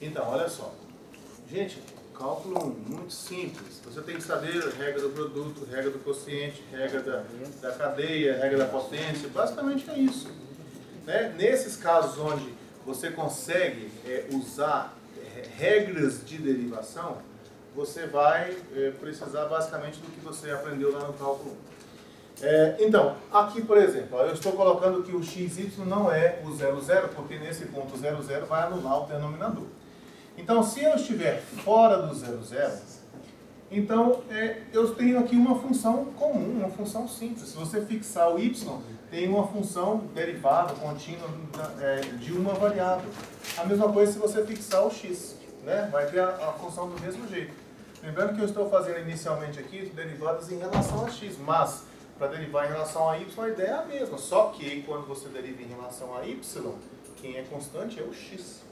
Então, olha só. Gente, cálculo muito simples. Você tem que saber a regra do produto, regra do quociente, regra da cadeia, regra da potência. Basicamente é isso. Né? Nesses casos onde você consegue usar regras de derivação, você vai precisar basicamente do que você aprendeu lá no cálculo 1. Então, aqui por exemplo, eu estou colocando que o xy não é o 00, porque nesse ponto 00 vai anular o denominador. Então, se eu estiver fora do 00, então eu tenho aqui uma função comum, uma função simples. Se você fixar o y, tem uma função derivada, contínua de uma variável. A mesma coisa se você fixar o x, né? Vai ter a função do mesmo jeito. Lembrando que eu estou fazendo inicialmente aqui derivadas em relação a x, mas para derivar em relação a y a ideia é a mesma, só que quando você deriva em relação a y, quem é constante é o x.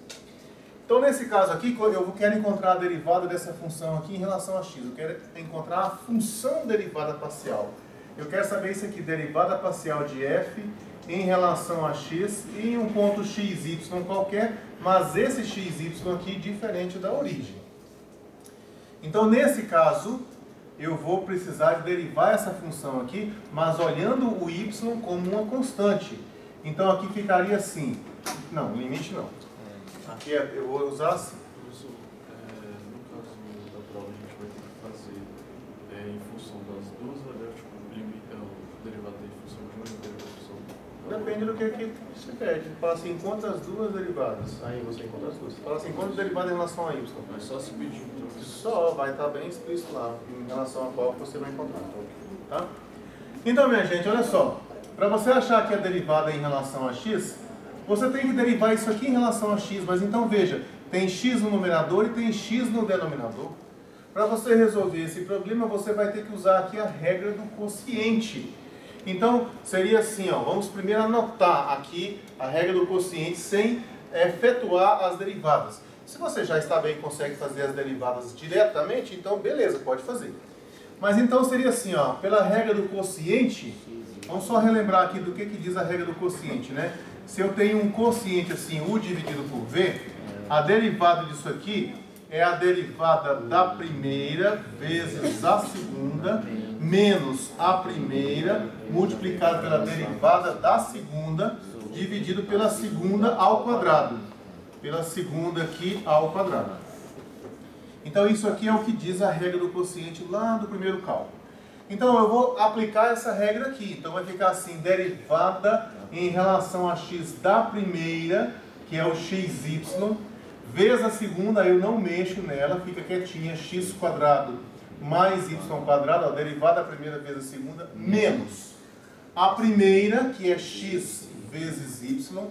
Então nesse caso aqui, eu quero encontrar a derivada dessa função aqui em relação a x, eu quero encontrar a função derivada parcial. Eu quero saber isso aqui, derivada parcial de f em relação a x em um ponto xy qualquer, mas esse xy aqui diferente da origem. Então nesse caso, eu vou precisar de derivar essa função aqui, mas olhando o y como uma constante. Então aqui ficaria assim. Não, limite não. Aqui eu vou usar assim. Professor, no caso da prova a gente vai ter que fazer em função das duas variáveis, tipo, o derivado em função de uma e derivado em função da outra. Depende do que você pede. Fala assim, encontra as duas derivadas. Aí você encontra as duas. Fala assim, encontra derivada em relação a y. Mas só se pedir, então. Só vai estar bem explícito lá, em relação a qual você vai encontrar. Tá? Então, minha gente, olha só. Para você achar que é derivada em relação a x, você tem que derivar isso aqui em relação a x. Mas então, veja, tem x no numerador e tem x no denominador. Para você resolver esse problema, você vai ter que usar aqui a regra do quociente. Então, seria assim, ó, vamos primeiro anotar aqui a regra do quociente sem efetuar as derivadas. Se você já está bem e consegue fazer as derivadas diretamente, então beleza, pode fazer. Mas então seria assim, ó, pela regra do quociente, vamos só relembrar aqui do que diz a regra do quociente, né? Se eu tenho um quociente assim, u dividido por v, a derivada disso aqui é a derivada da primeira vezes a segunda, menos a primeira, multiplicado pela derivada da segunda, dividido pela segunda ao quadrado. Pela segunda aqui ao quadrado. Então isso aqui é o que diz a regra do quociente lá do primeiro cálculo. Então eu vou aplicar essa regra aqui. Então vai ficar assim, derivada em relação a x da primeira, que é o xy, vezes a segunda, eu não mexo nela, fica quietinha, x quadrado mais y quadrado, a derivada da primeira vezes a segunda, menos a primeira, que é x vezes y,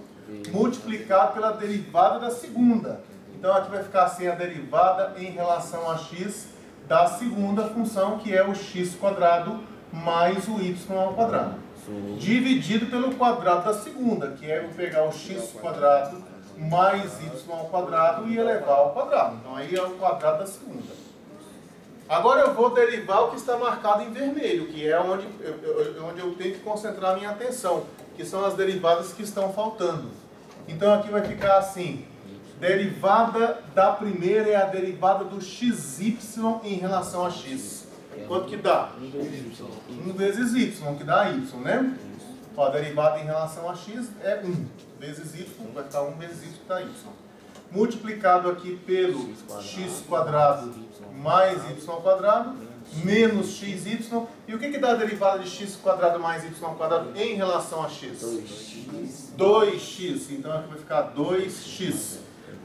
multiplicado pela derivada da segunda. Então aqui vai ficar assim a derivada em relação a x da segunda função, que é o x quadrado mais o y ao quadrado. Dividido pelo quadrado da segunda, que é eu pegar o x quadrado mais y ao quadrado e elevar ao quadrado. Então aí é o quadrado da segunda. Agora eu vou derivar o que está marcado em vermelho, que é onde eu tenho que concentrar a minha atenção, que são as derivadas que estão faltando. Então aqui vai ficar assim, derivada da primeira é a derivada do xy em relação a x. Quanto que dá? 1 vezes y, que dá y, né? Ó, a derivada em relação a x é 1 vezes y, vai ficar 1 vezes y que dá y. Multiplicado aqui pelo x quadrado mais y ao quadrado, menos xy. E o que dá a derivada de x quadrado mais y ao quadrado em relação a x? 2x. Então aqui vai ficar 2x.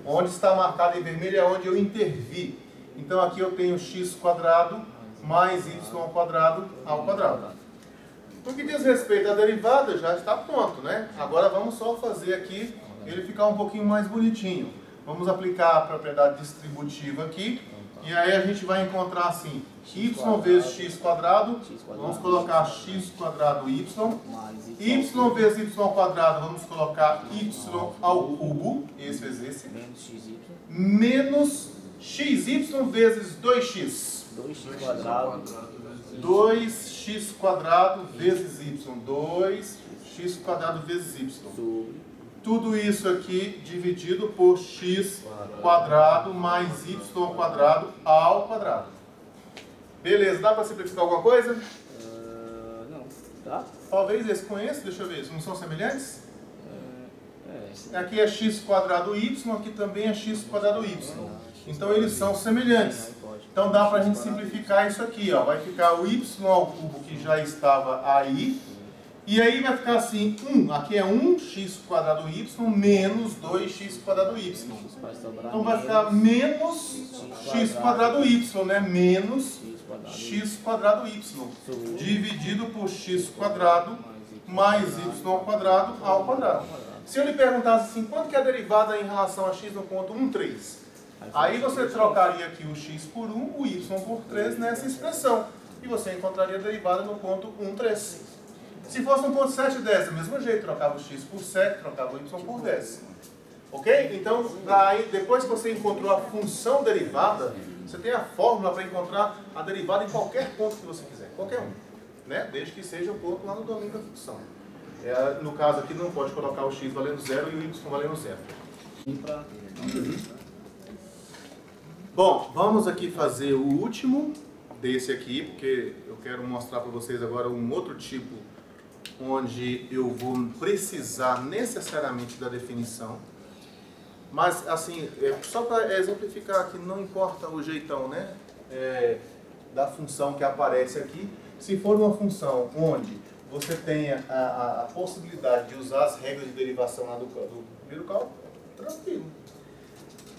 Onde está marcado em vermelho é onde eu intervi. Então aqui eu tenho x quadrado mais y ao quadrado. No que diz respeito à derivada, já está pronto, né? Agora vamos só fazer aqui ele ficar um pouquinho mais bonitinho. Vamos aplicar a propriedade distributiva aqui. E aí a gente vai encontrar assim, y vezes x quadrado, vamos colocar x quadrado y vezes y ao quadrado, vamos colocar y ao cubo, esse vezes esse, menos xy vezes 2x. 2x quadrado. 2x quadrado vezes y. 2x quadrado vezes y. tudo isso aqui dividido por x quadrado mais y quadrado ao quadrado. Beleza, dá para simplificar alguma coisa? Não. Tá? Talvez esse conheça, deixa eu ver, não são semelhantes? Aqui é x quadrado y, aqui também é x quadrado y. Então eles são semelhantes. Então dá para a gente simplificar isso aqui, ó. Vai ficar o y ao cubo que já estava aí. E aí vai ficar assim, aqui é 1x quadrado y menos 2x quadrado y. Então vai ficar menos x quadrado y, né? Menos x quadrado y. Dividido por x quadrado mais y ao quadrado ao quadrado. Se eu lhe perguntasse assim, quanto que é a derivada em relação a x no ponto 1, 3? Aí você trocaria aqui o x por 1, o y por 3 nessa expressão. E você encontraria a derivada no ponto 1, 3. Se fosse no ponto 7, 10, do mesmo jeito, trocava o x por 7, trocava o y por 10. Ok? Então, daí, depois que você encontrou a função derivada, você tem a fórmula para encontrar a derivada em qualquer ponto que você quiser. Qualquer um. Né? Desde que seja o ponto lá no domínio da função. No caso aqui, não pode colocar o x valendo 0 e o y valendo 0. Bom, vamos aqui fazer o último desse aqui, porque eu quero mostrar para vocês agora um outro tipo onde eu vou precisar necessariamente da definição. Mas, assim, só para exemplificar que não importa o jeitão, né, da função que aparece aqui. Se for uma função onde você tenha a possibilidade de usar as regras de derivação lá do primeiro cálculo, tranquilo.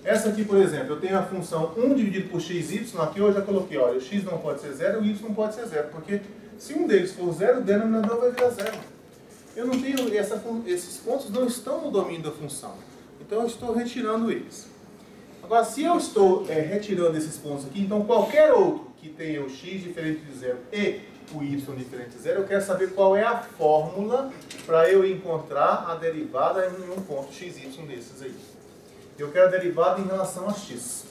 Essa aqui, por exemplo, eu tenho a função 1 dividido por xy, aqui eu já coloquei, olha, o x não pode ser 0 e o y não pode ser 0, porque se um deles for 0, o denominador vai virar 0. Eu não tenho, esses pontos não estão no domínio da função, então eu estou retirando eles. Agora, se eu estou retirando esses pontos aqui, então qualquer outro que tenha o x diferente de 0 e o y diferente de 0, eu quero saber qual é a fórmula para eu encontrar a derivada em um ponto xy desses aí. Eu quero a derivada em relação a x.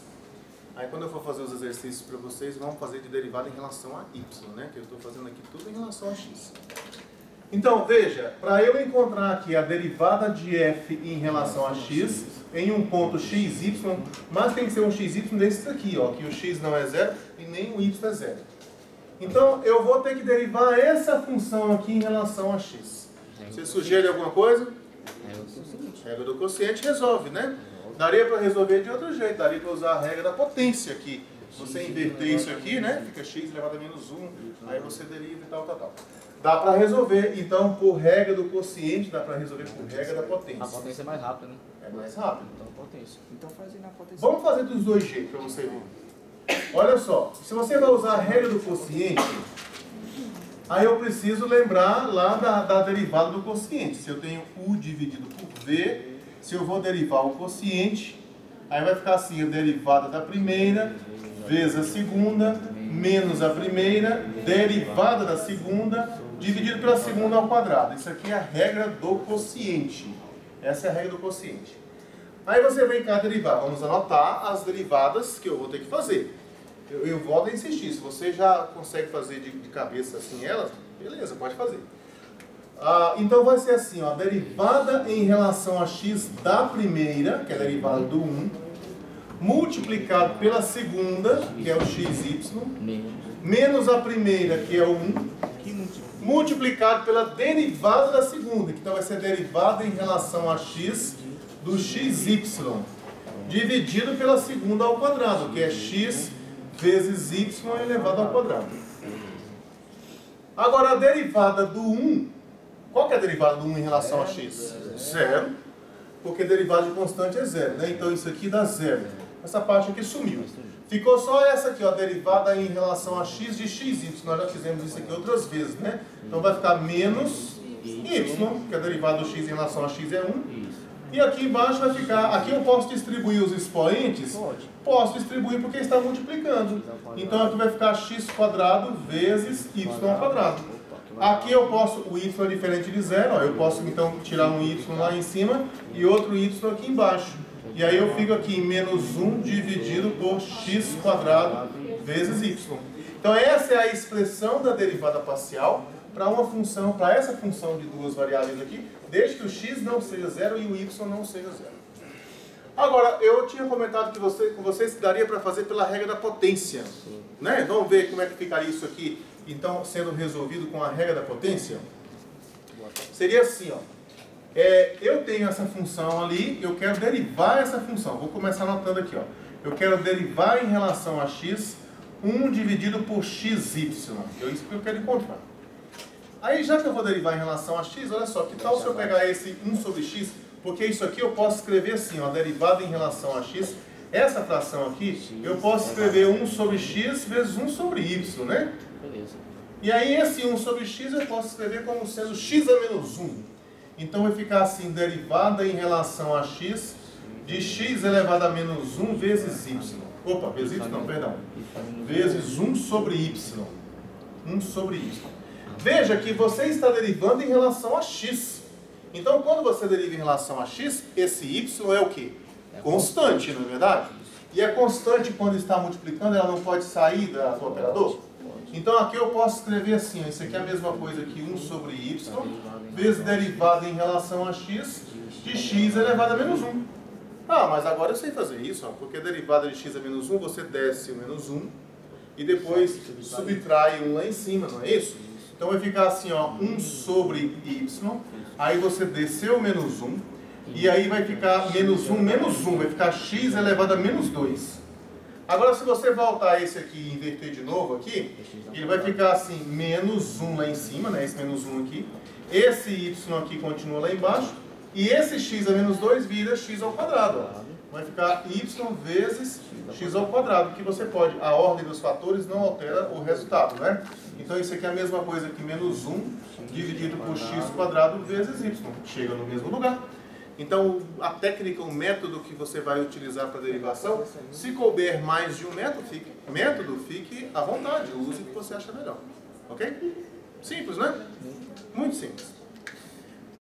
Aí quando eu for fazer os exercícios para vocês, vamos fazer de derivada em relação a y, né? Que eu estou fazendo aqui tudo em relação a x. Então, veja, para eu encontrar aqui a derivada de f em relação a x, em um ponto xy, mas tem que ser um xy desses aqui, ó, que o x não é 0 e nem o y é 0. Então, eu vou ter que derivar essa função aqui em relação a x. Você sugere alguma coisa? Regra do quociente resolve, né? Daria para resolver de outro jeito, daria para usar a regra da potência aqui. Você inverter isso aqui, né? Fica x elevado a menos 1, aí você deriva e tal. Dá para resolver, então, por regra do quociente, dá para resolver por regra da potência. A potência é mais rápida, né? É mais rápido. Então, potência. Então, faz aí na potência. Vamos fazer dos dois jeitos para você ver. Olha só, se você vai usar a regra do quociente, aí eu preciso lembrar lá da derivada do quociente. Se eu tenho u dividido por v, se eu vou derivar o quociente, aí vai ficar assim, a derivada da primeira vezes a segunda, menos a primeira, derivada da segunda, dividido pela segunda ao quadrado. Isso aqui é a regra do quociente. Essa é a regra do quociente. Aí você vem cá derivar. Vamos anotar as derivadas que eu vou ter que fazer. Eu volto a insistir. Se você já consegue fazer de cabeça assim elas, beleza, pode fazer. Então vai ser assim, ó, derivada em relação a x da primeira, que é a derivada do 1, multiplicado pela segunda, que é o xy, menos a primeira, que é o 1, multiplicado pela derivada da segunda, que então vai ser derivada em relação a x do xy, dividido pela segunda ao quadrado, que é x vezes y elevado ao quadrado. Agora a derivada do 1, qual que é a derivada do 1 em relação a x? 0, porque a derivada de constante é 0, né? Então isso aqui dá 0. Essa parte aqui sumiu. Ficou só essa aqui, ó, derivada em relação a x de xy. Nós já fizemos isso aqui outras vezes, né? Então vai ficar menos y, que a derivada do x em relação a x é 1. E aqui embaixo vai ficar, aqui eu posso distribuir os expoentes? Posso distribuir porque está multiplicando. Então aqui vai ficar x quadrado vezes y ao quadrado. Aqui eu posso, o y é diferente de 0, ó, eu posso então tirar um y lá em cima e outro y aqui embaixo. E aí eu fico aqui em menos 1 dividido por x quadrado vezes y. Então essa é a expressão da derivada parcial para uma função, para essa função de duas variáveis aqui, desde que o x não seja zero e o y não seja zero. Agora, eu tinha comentado que com vocês que daria para fazer pela regra da potência. Né? Vamos ver como é que ficaria isso aqui, então, sendo resolvido com a regra da potência. Seria assim, ó. Eu tenho essa função ali, eu quero derivar essa função. Vou começar anotando aqui, ó. Eu quero derivar em relação a x 1 dividido por xy. Eu isso que eu quero encontrar. Aí, já que eu vou derivar em relação a x, olha só, que tal se eu pegar esse 1 sobre x, porque isso aqui eu posso escrever assim, ó, derivada em relação a x, essa fração aqui, eu posso escrever 1 sobre x vezes 1 sobre y, né? Beleza. E aí esse 1 sobre x eu posso escrever como sendo x a menos 1. Então vai ficar assim, derivada em relação a x de x elevado a menos 1 vezes y. Opa, vezes y não, perdão. Vezes 1 sobre y. 1 sobre y. Veja que você está derivando em relação a x. Então quando você deriva em relação a x, esse y é o quê? Constante, não é verdade? E é constante quando está multiplicando, ela não pode sair do operador? Então aqui eu posso escrever assim, ó, isso aqui é a mesma coisa que 1 sobre y, vezes derivada em relação a x, de x elevado a menos 1. Ah, mas agora eu sei fazer isso, ó, porque derivada de x a menos 1, você desce o menos 1, e depois subtrai 1 lá em cima, não é isso? Então vai ficar assim, ó, 1 sobre y, aí você desceu o menos 1, e aí vai ficar menos 1, vai ficar x elevado a menos 2. Agora, se você voltar esse aqui e inverter de novo aqui, ele vai ficar assim, menos 1 lá em cima, né? Esse menos 1 aqui. Esse y aqui continua lá embaixo. E esse x a menos 2 vira x ao quadrado. Ó. Vai ficar y vezes x ao quadrado, que você pode, a ordem dos fatores não altera o resultado, né? Então, isso aqui é a mesma coisa que menos 1 dividido por x quadrado vezes y. Chega no mesmo lugar. Então, a técnica, o método que você vai utilizar para a derivação, se couber mais de um método, fique à vontade, use o que você acha melhor. Ok? Simples, né? Muito simples.